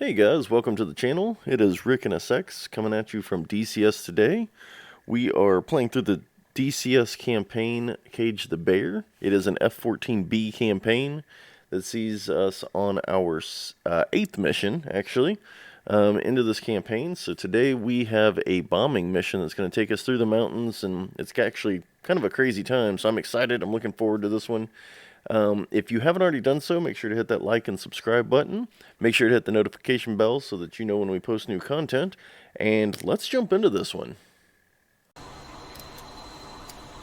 Hey guys, welcome to the channel. It is Rick and SX coming at you from DCS today. We are playing through the DCS campaign, Cage the Bear. It is an F-14B campaign that sees us on our 8th mission, actually, into this campaign. So today we have a bombing mission that's going to take us through the mountains, and it's actually kind of a crazy time, so I'm excited. I'm looking forward to this one. If you haven't already done so, make sure to hit that like and subscribe button. Make sure to hit the notification bell so that you know when we post new content. And let's jump into this one.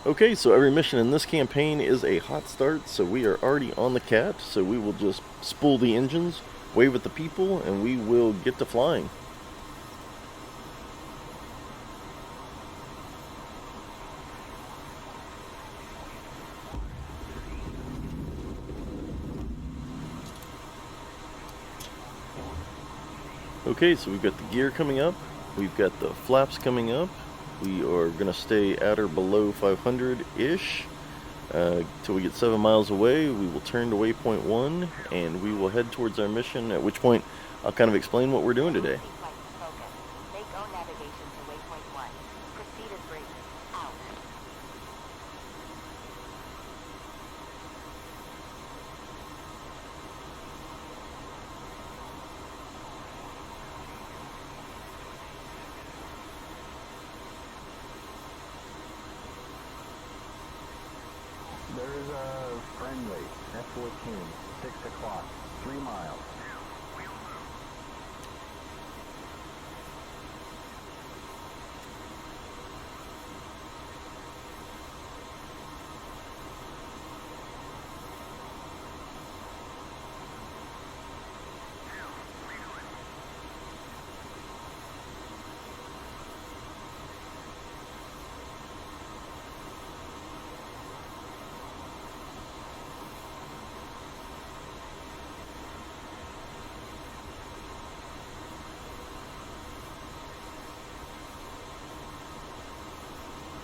Okay, so every mission in this campaign is a hot start, so we are already on the cat. So we will just spool the engines, wave at the people, and we will get to flying. Okay, so we've got the gear coming up, we've got the flaps coming up, we are going to stay at or below 500-ish till we get 7 miles away. We will turn to waypoint 1 and we will head towards our mission, at which point I'll kind of explain what we're doing today. There's a friendly F-14, 6 o'clock, 3 miles.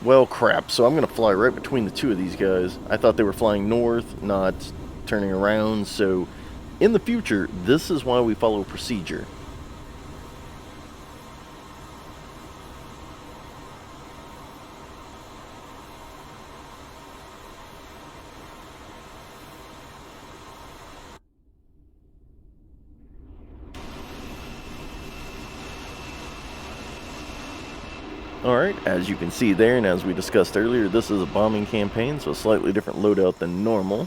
Well, crap, so I'm going to fly right between the two of these guys. I thought they were flying north, not turning around, so in the future, this is why we follow procedure. Alright, as you can see there, and as we discussed earlier, this is a bombing campaign, so a slightly different loadout than normal.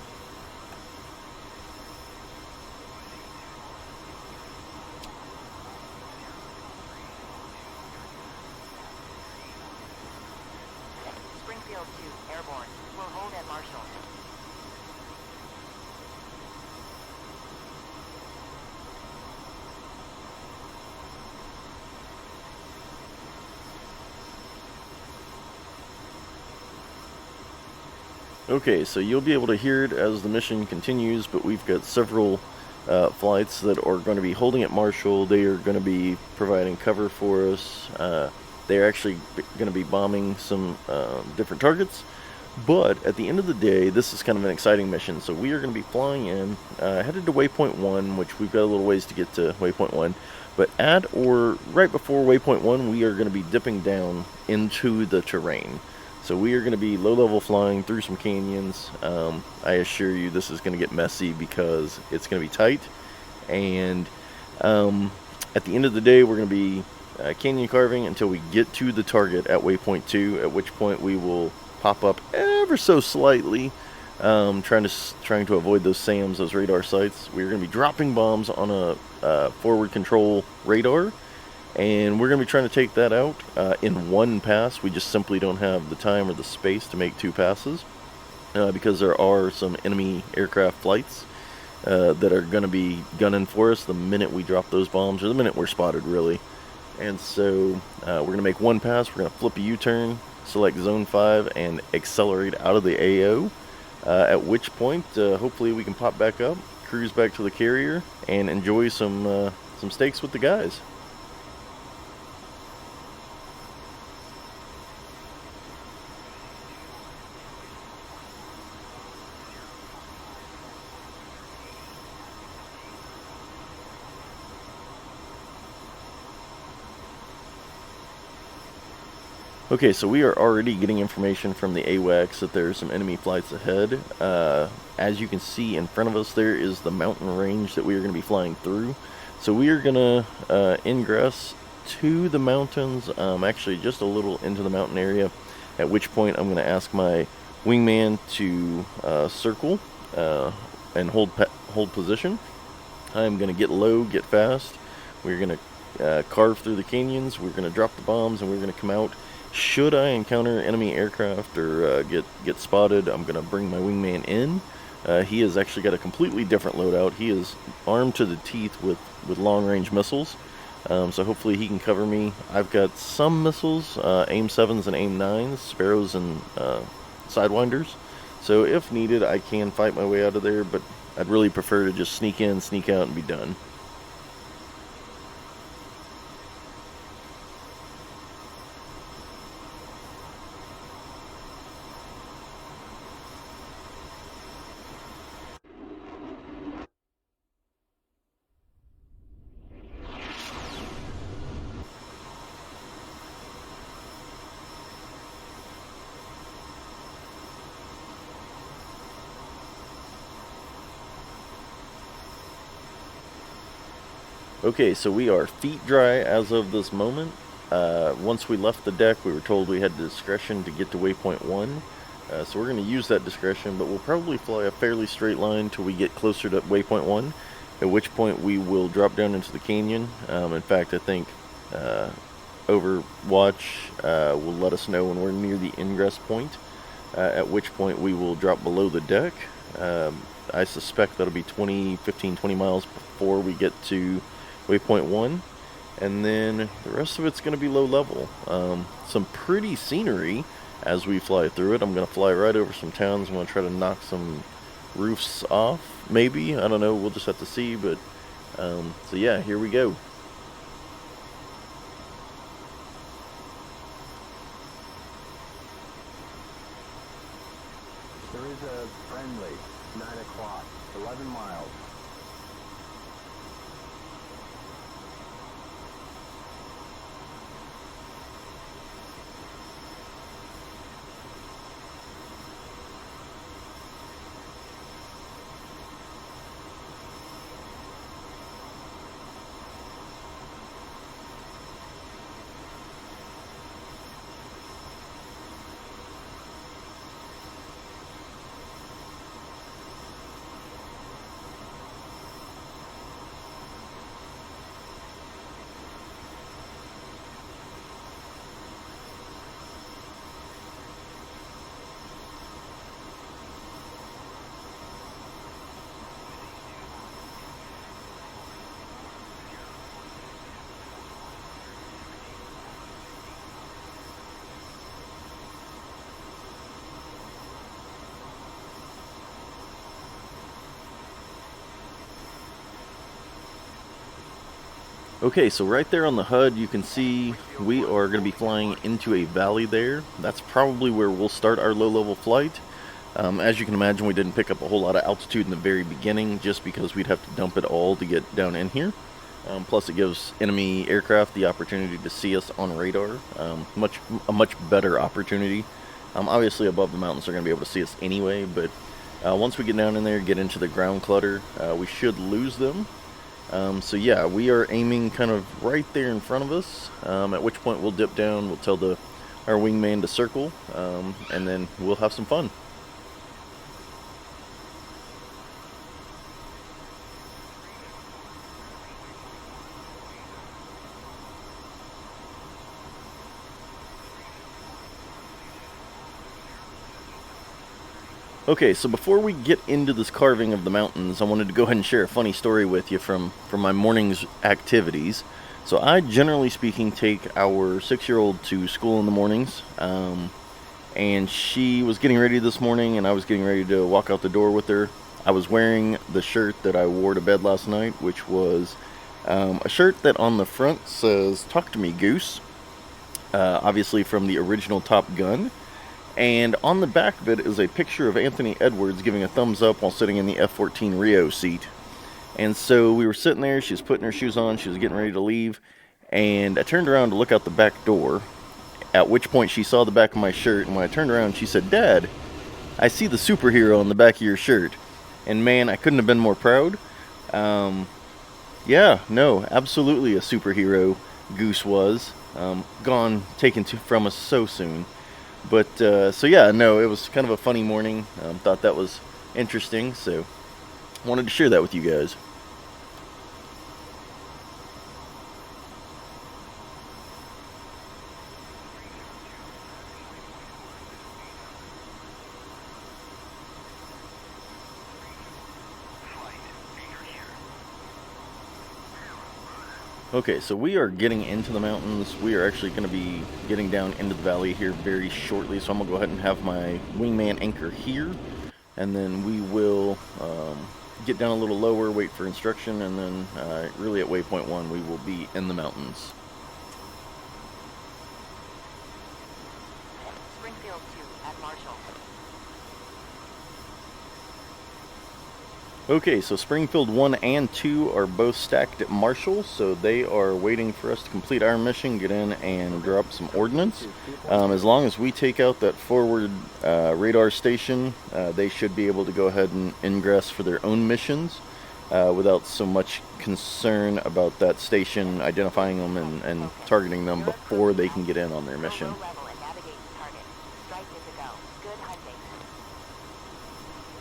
Springfield 2, airborne. We'll hold at Marshall. Okay, so you'll be able to hear it as the mission continues, but we've got several flights that are going to be holding at Marshall. They are going to be providing cover for us. They're actually going to be bombing some different targets. But at the end of the day, this is kind of an exciting mission. So we are going to be flying in, headed to waypoint 1, which we've got a little ways to get to waypoint 1. But at or right before waypoint 1, we are going to be dipping down into the terrain. So we are going to be low-level flying through some canyons. I assure you this is going to get messy because it's going to be tight. And at the end of the day, we're going to be canyon carving until we get to the target at waypoint 2, at which point we will pop up ever so slightly, trying to avoid those SAMs, those radar sites. We're going to be dropping bombs on a forward control radar. And we're going to be trying to take that out in one pass. We just simply don't have the time or the space to make 2 passes because there are some enemy aircraft flights that are going to be gunning for us the minute we drop those bombs, or the minute we're spotted, really. And so we're going to make 1 pass. We're going to flip a U-turn, select Zone 5, and accelerate out of the AO, at which point hopefully we can pop back up, cruise back to the carrier, and enjoy some steaks with the guys. Okay, so we are already getting information from the AWACS that there are some enemy flights ahead. As you can see in front of us, there is the mountain range that we are going to be flying through. So we are going to ingress to the mountains, actually just a little into the mountain area, at which point I'm going to ask my wingman to circle and hold position. I'm going to get low, get fast. We're going to carve through the canyons. We're going to drop the bombs, and we're going to come out. Should I encounter enemy aircraft or get spotted, I'm going to bring my wingman in. He has actually got a completely different loadout. He is armed to the teeth with long-range missiles, so hopefully he can cover me. I've got some missiles, AIM-7s and AIM-9s, Sparrows and Sidewinders. So if needed, I can fight my way out of there, but I'd really prefer to just sneak in, sneak out, and be done. Okay, so we are feet dry as of this moment. Once we left the deck, we were told we had discretion to get to waypoint 1. So we're going to use that discretion, but we'll probably fly a fairly straight line till we get closer to waypoint 1, at which point we will drop down into the canyon. In fact, I think Overwatch will let us know when we're near the ingress point, at which point we will drop below the deck. I suspect that'll be 15, 20 miles before we get to waypoint 1, and then the rest of it's going to be low level. Some pretty scenery as we fly through it. I'm going to fly right over some towns. I'm going to try to knock some roofs off, maybe. I don't know, we'll just have to see, but so yeah, here we go. There is a friendly, 9 o'clock, 11 miles. Okay, so right there on the HUD, you can see we are going to be flying into a valley there. That's probably where we'll start our low-level flight. As you can imagine, we didn't pick up a whole lot of altitude in the very beginning just because we'd have to dump it all to get down in here. Plus, it gives enemy aircraft the opportunity to see us on radar. A much better opportunity. Obviously, above the mountains, they're going to be able to see us anyway, but once we get down in there, get into the ground clutter, we should lose them. So yeah, we are aiming kind of right there in front of us, at which point we'll dip down, we'll tell our wingman to circle, and then we'll have some fun. Okay, so before we get into this carving of the mountains, I wanted to go ahead and share a funny story with you from my morning's activities. So I, generally speaking, take our 6-year-old to school in the mornings, and she was getting ready this morning, and I was getting ready to walk out the door with her. I was wearing the shirt that I wore to bed last night, which was a shirt that on the front says, "Talk to me, Goose," obviously from the original Top Gun. And on the back of it is a picture of Anthony Edwards giving a thumbs up while sitting in the F-14 Rio seat. And so we were sitting there, she was putting her shoes on, she was getting ready to leave, and I turned around to look out the back door, at which point she saw the back of my shirt, and when I turned around, she said, "Dad, I see the superhero on the back of your shirt." And man, I couldn't have been more proud. Yeah, no, absolutely a superhero Goose was. Gone, taken from us so soon. But, so yeah, no, it was kind of a funny morning. Thought that was interesting, so wanted to share that with you guys. Okay, so we are getting into the mountains. We are actually going to be getting down into the valley here very shortly. So I'm going to go ahead and have my wingman anchor here. And then we will get down a little lower, wait for instruction, and then really at waypoint 1 we will be in the mountains. Springfield 2 at Marshall. Okay, so Springfield 1 and 2 are both stacked at Marshall, so they are waiting for us to complete our mission, get in and drop some ordnance. As long as we take out that forward radar station, they should be able to go ahead and ingress for their own missions without so much concern about that station identifying them and targeting them before they can get in on their mission.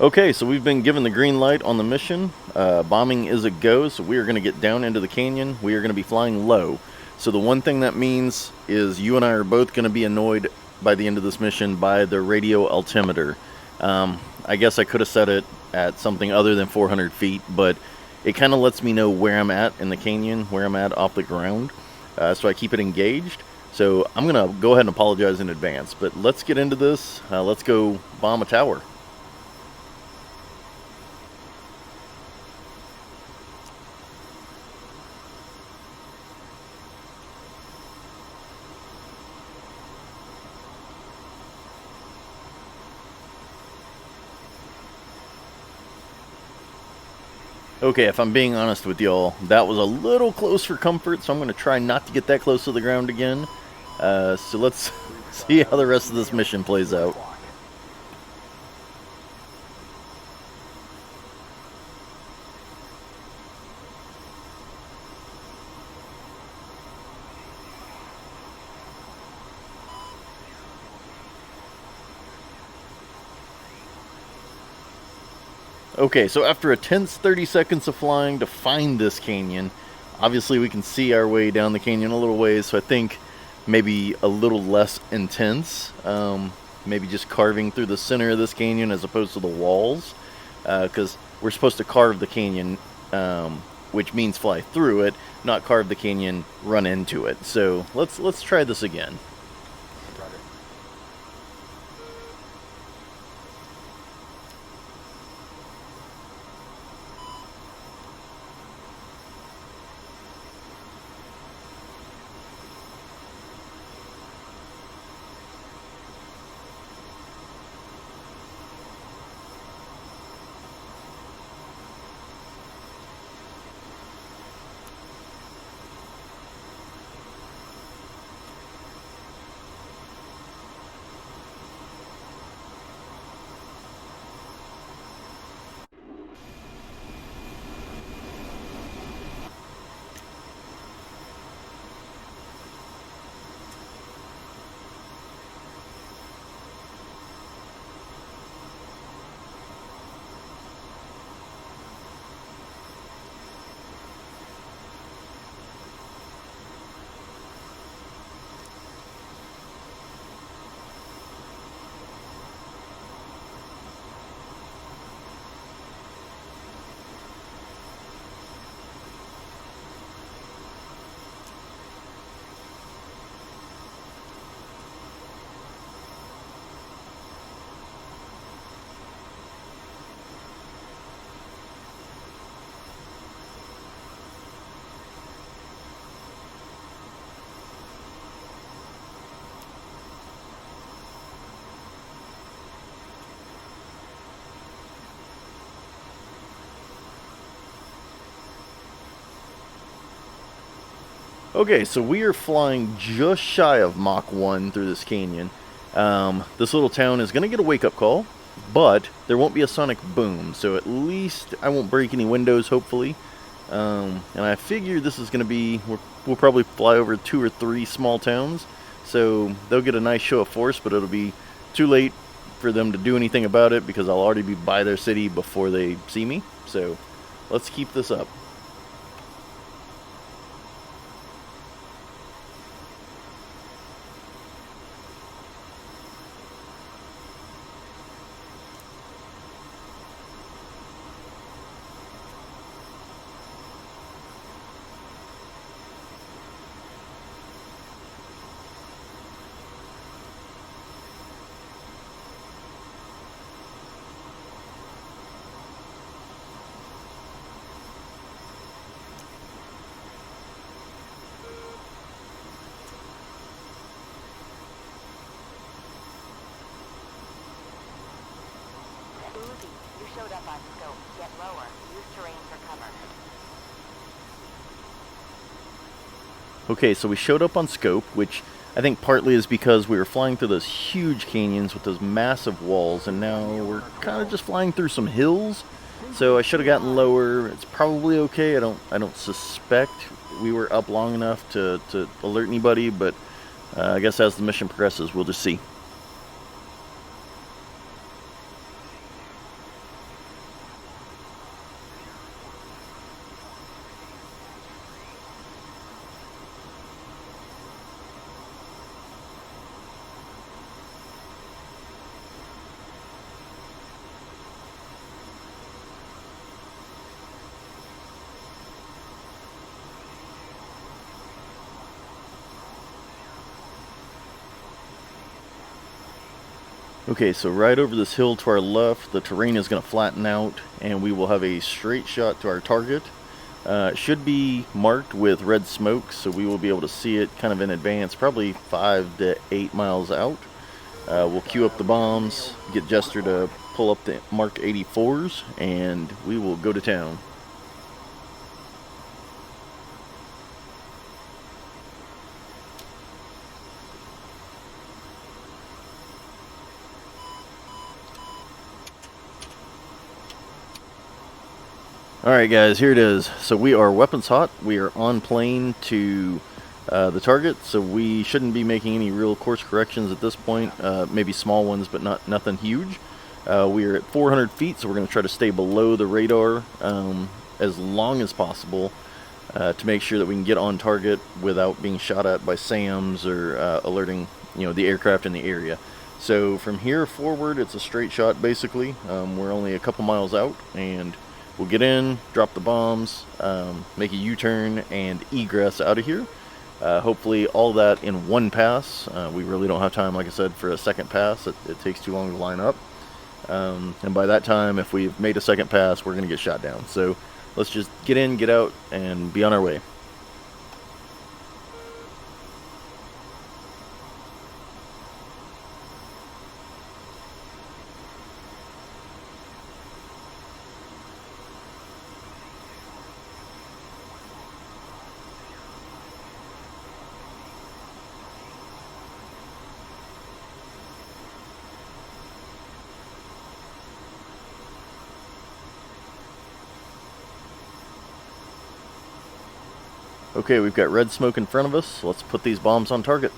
Okay, so we've been given the green light on the mission. Bombing is a go, so we are going to get down into the canyon. We are going to be flying low. So the one thing that means is you and I are both going to be annoyed by the end of this mission by the radio altimeter. I guess I could have set it at something other than 400 feet, but it kind of lets me know where I'm at in the canyon, where I'm at off the ground. So I keep it engaged. So I'm going to go ahead and apologize in advance, but let's get into this. Let's go bomb a tower. Okay, if I'm being honest with y'all, that was a little close for comfort, so I'm going to try not to get that close to the ground again. So let's see how the rest of this mission plays out. Okay, so after a tense 30 seconds of flying to find this canyon, obviously we can see our way down the canyon a little ways, so I think maybe a little less intense. Maybe just carving through the center of this canyon as opposed to the walls, because we're supposed to carve the canyon, which means fly through it, not carve the canyon, run into it. So let's try this again. Okay, so we are flying just shy of Mach 1 through this canyon. This little town is going to get a wake-up call, but there won't be a sonic boom, so at least I won't break any windows, hopefully. And I figure this is going to be, we'll probably fly over 2 or 3 small towns, so they'll get a nice show of force, but it'll be too late for them to do anything about it because I'll already be by their city before they see me. So let's keep this up. Uzi, you showed up on scope. Get lower. Use terrain for cover. Okay, so we showed up on scope, which I think partly is because we were flying through those huge canyons with those massive walls, and now we're kind of just flying through some hills. So I should have gotten lower. It's probably okay. I don't suspect we were up long enough to alert anybody, but I guess as the mission progresses, we'll just see. Okay, so right over this hill to our left, the terrain is going to flatten out, and we will have a straight shot to our target. It should be marked with red smoke, so we will be able to see it kind of in advance, probably 5 to 8 miles out. We'll queue up the bombs, get Jester to pull up the marked 84s, and we will go to town. Alright guys, here it is. So we are weapons hot. We are on plane to the target, so we shouldn't be making any real course corrections at this point. Maybe small ones, but nothing huge. We are at 400 feet, so we're going to try to stay below the radar as long as possible to make sure that we can get on target without being shot at by SAMs or alerting the aircraft in the area. So from here forward, it's a straight shot basically. We're only a couple miles out, and we'll get in, drop the bombs, make a U-turn, and egress out of here. Hopefully all that in one pass. We really don't have time, like I said, for a second pass. It takes too long to line up. And by that time, if we've made a second pass, we're going to get shot down. So let's just get in, get out, and be on our way. Okay, we've got red smoke in front of us. Let's put these bombs on target.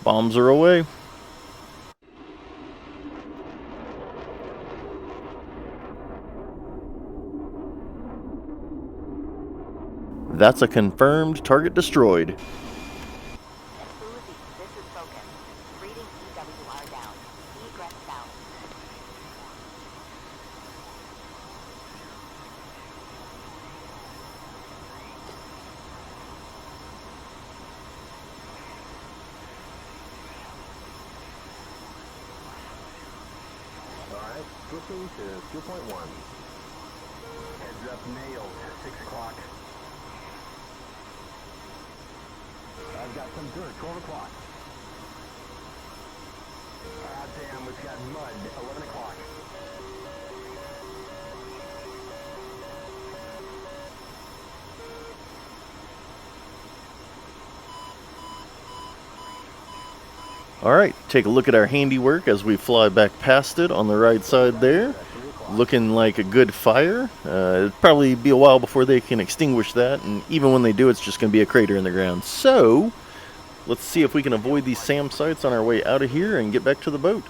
Bombs are away. That's a confirmed target destroyed. Uzi, this is Focus. Reading EWR down. Egress down. Switching to 2.1. Heads up nailed, 6 o'clock. I've got some dirt, 12 o'clock. Ah, damn, we've got mud, 11 o'clock. Alright, take a look at our handiwork as we fly back past it on the right side there. Looking like a good fire. It'll probably be a while before they can extinguish that, and even when they do, it's just going to be a crater in the ground. So, let's see if we can avoid these SAM sites on our way out of here and get back to the boat.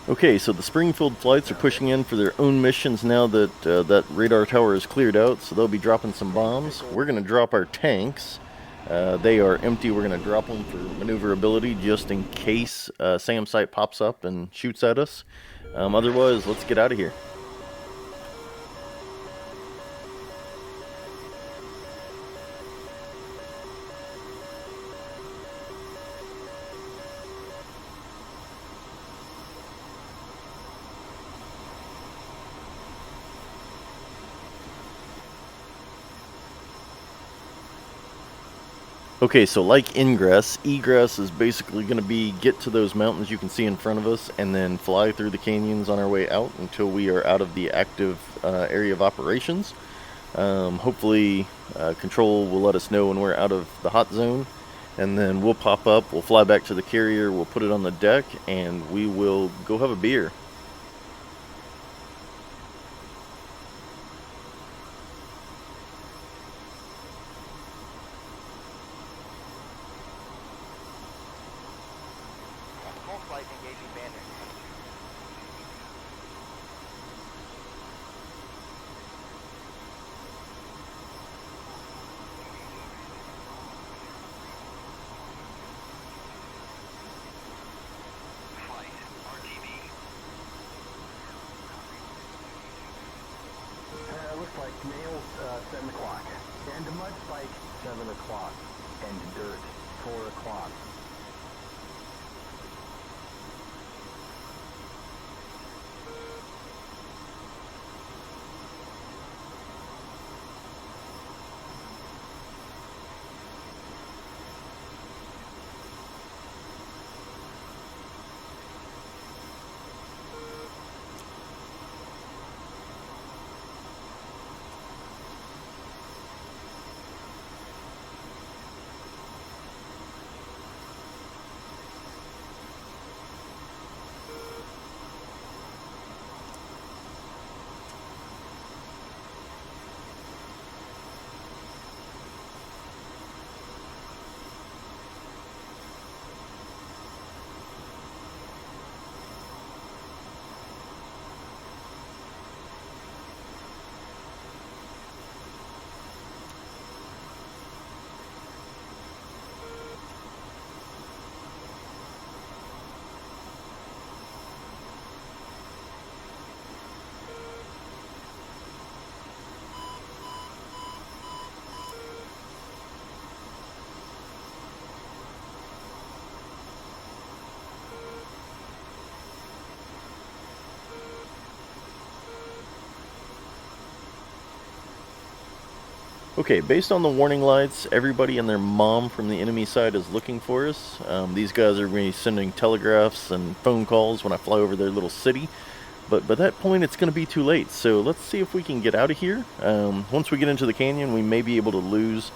Okay, so the Springfield flights are pushing in for their own missions now that that radar tower is cleared out, so they'll be dropping some bombs. We're going to drop our tanks. They are empty. We're going to drop them for maneuverability just in case SAM site pops up and shoots at us. Otherwise, let's get out of here. Okay, so like ingress, egress is basically going to be get to those mountains you can see in front of us and then fly through the canyons on our way out until we are out of the active area of operations. Hopefully control will let us know when we're out of the hot zone, and then we'll pop up, we'll fly back to the carrier, we'll put it on the deck, and we will go have a beer. Looks like nails, 7 o'clock. And a mud spike, 7 o'clock. And dirt, 4 o'clock. Okay, based on the warning lights, everybody and their mom from the enemy side is looking for us. These guys are going to be sending telegraphs and phone calls when I fly over their little city. But by that point, it's going to be too late. So let's see if we can get out of here. Once we get into the canyon, we may be able to lose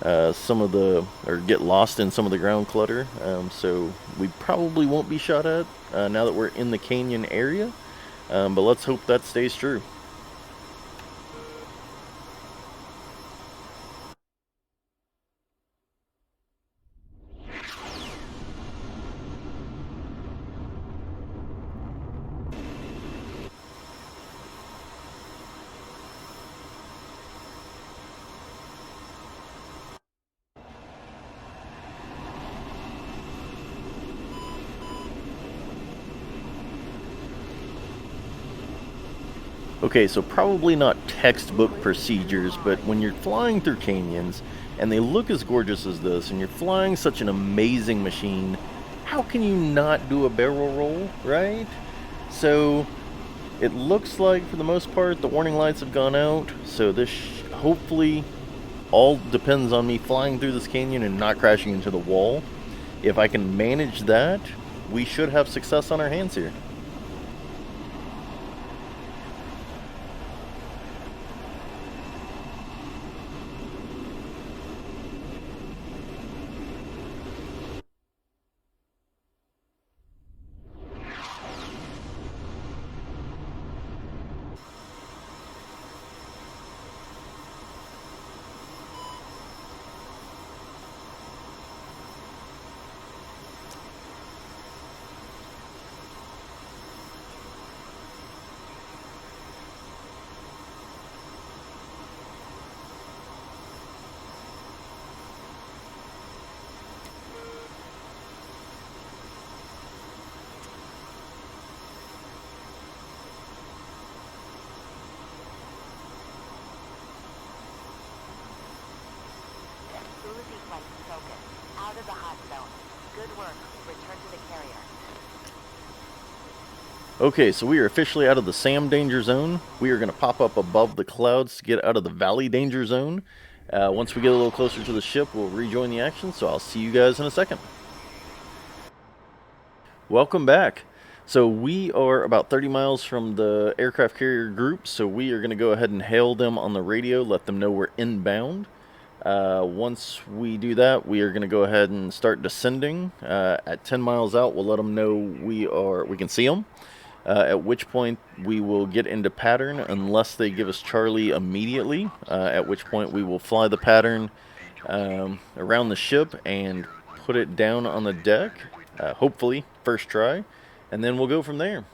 or get lost in some of the ground clutter. So we probably won't be shot at now that we're in the canyon area. But let's hope that stays true. Okay, so probably not textbook procedures, but when you're flying through canyons, and they look as gorgeous as this, and you're flying such an amazing machine, how can you not do a barrel roll, right? So it looks like for the most part the warning lights have gone out, so this hopefully all depends on me flying through this canyon and not crashing into the wall. If I can manage that, we should have success on our hands here. Uzi flight focus. Out of the hot zone. Good work. Return to the carrier. Okay, so we are officially out of the SAM danger zone. We are going to pop up above the clouds to get out of the valley danger zone. Once we get a little closer to the ship, we'll rejoin the action, so I'll see you guys in a second. Welcome back. So we are about 30 miles from the aircraft carrier group, so we are going to go ahead and hail them on the radio, let them know we're inbound. Once we do that, we are going to go ahead and start descending. At 10 miles out, we'll let them know we can see them. At which point we will get into pattern unless they give us Charlie immediately, at which point we will fly the pattern around the ship and put it down on the deck, hopefully first try, and then we'll go from there.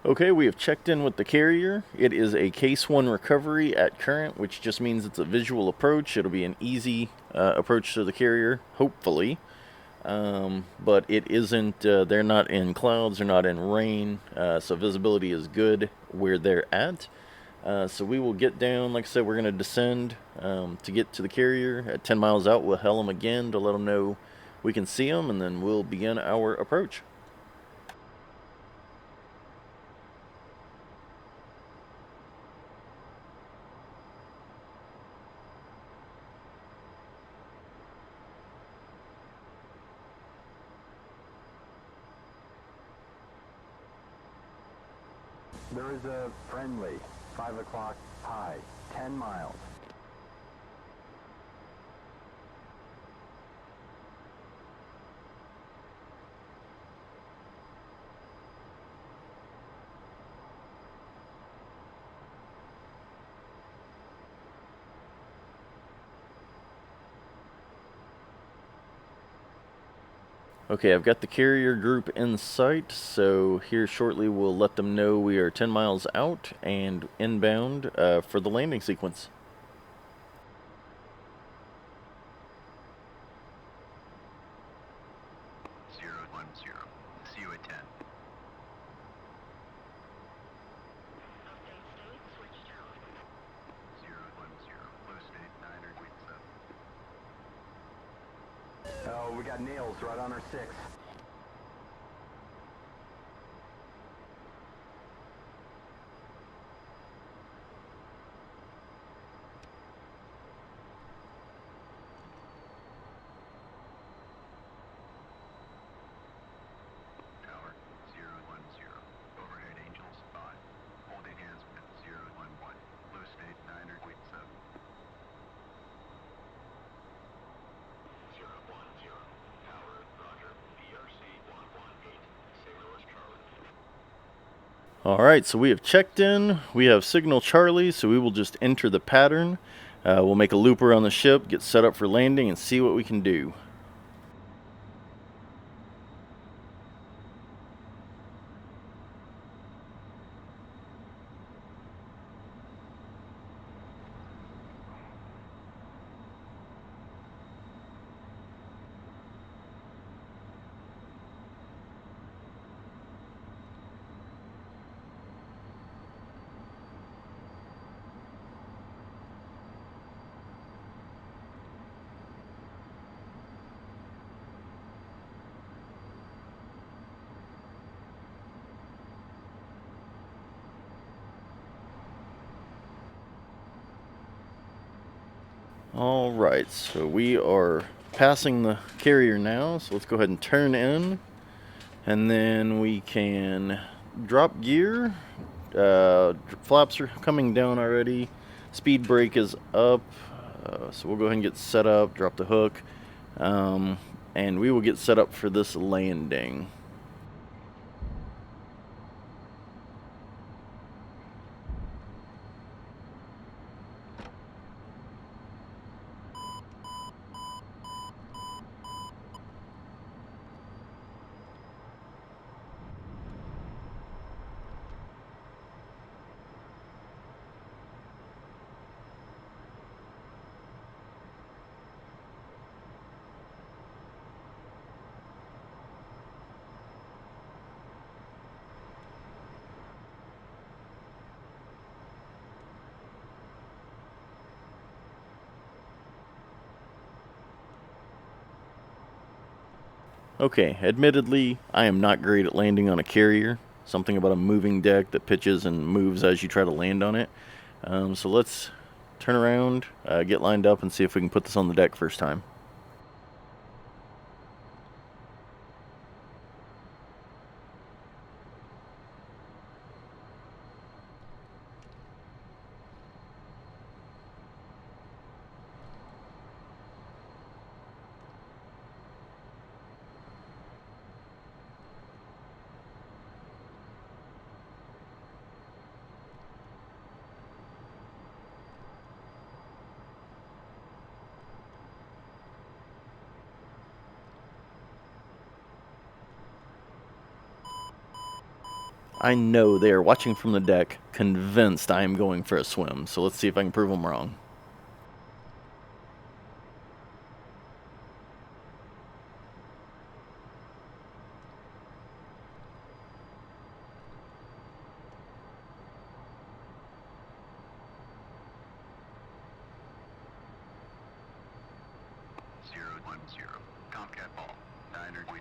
Okay, we have checked in with the carrier. It is a Case 1 recovery at current, which just means it's a visual approach. It'll be an easy approach to the carrier, hopefully. But it isn't, they're not in clouds, they're not in rain, so visibility is good where they're at. So we will get down, like I said, we're going to descend to get to the carrier. At 10 miles out, we'll hail them again to let them know we can see them, and then we'll begin our approach. There is a friendly 5 o'clock high, 10 miles. Okay, I've got the carrier group in sight, so here shortly we'll let them know we are 10 miles out and inbound for the landing sequence. See you at 10. Oh, we got nails right on our 6. Tower 010. Overhead Angels 5. Holding hands with 011. Blue State 987. 010. Tower, Roger. BRC 118. Sailor's Charlie. Alright, so we have checked in, we have signal Charlie, so we will just enter the pattern. We'll make a loop around the ship, get set up for landing, and see what we can do. Alright, so we are passing the carrier now, so let's go ahead and turn in, and then we can drop gear. Flaps are coming down already, speed brake is up, so we'll go ahead and get set up, drop the hook, and we will get set up for this landing. Okay, admittedly, I am not great at landing on a carrier. Something about a moving deck that pitches and moves as you try to land on it. So let's turn around, get lined up, and see if we can put this on the deck first time. I know they are watching from the deck, convinced I am going for a swim, so let's see if I can prove them wrong. Tomcat ball, 9.6.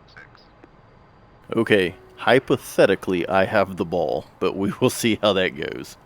Okay, hypothetically, I have the ball, but we will see how that goes.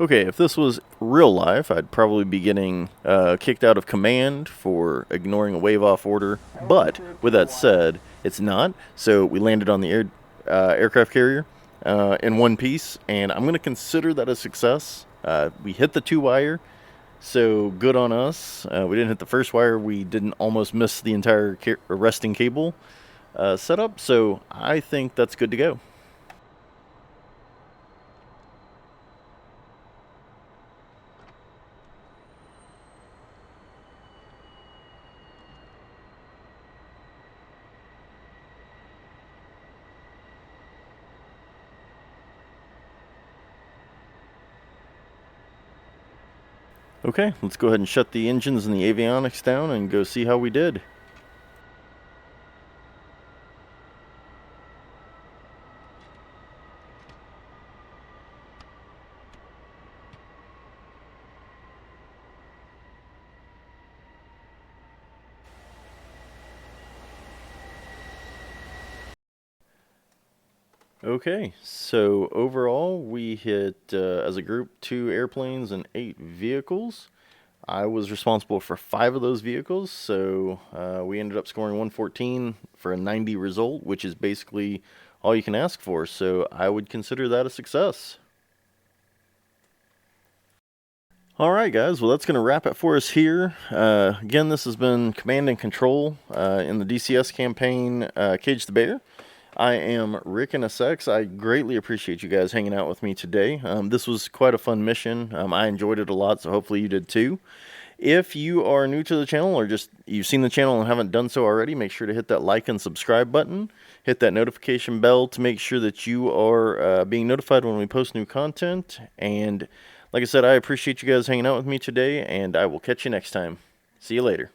Okay, if this was real life, I'd probably be getting kicked out of command for ignoring a wave-off order. But with that said, it's not. So we landed on the aircraft carrier in one piece, and I'm going to consider that a success. We hit the 2-wire, so good on us. We didn't hit the first wire. We didn't almost miss the entire arresting cable setup, so I think that's good to go. Okay, let's go ahead and shut the engines and the avionics down and go see how we did. Okay, so overall we hit, as a group, 2 airplanes and 8 vehicles. I was responsible for 5 of those vehicles, so we ended up scoring 114 for a 90 result, which is basically all you can ask for, so I would consider that a success. Alright guys, well that's going to wrap it for us here. Again, this has been Command and Control in the DCS campaign, Cage the Bear. I am Rick and SX. I greatly appreciate you guys hanging out with me today. This was quite a fun mission. I enjoyed it a lot, so hopefully you did too. If you are new to the channel or just you've seen the channel and haven't done so already, make sure to hit that like and subscribe button. Hit that notification bell to make sure that you are being notified when we post new content. And like I said, I appreciate you guys hanging out with me today, and I will catch you next time. See you later.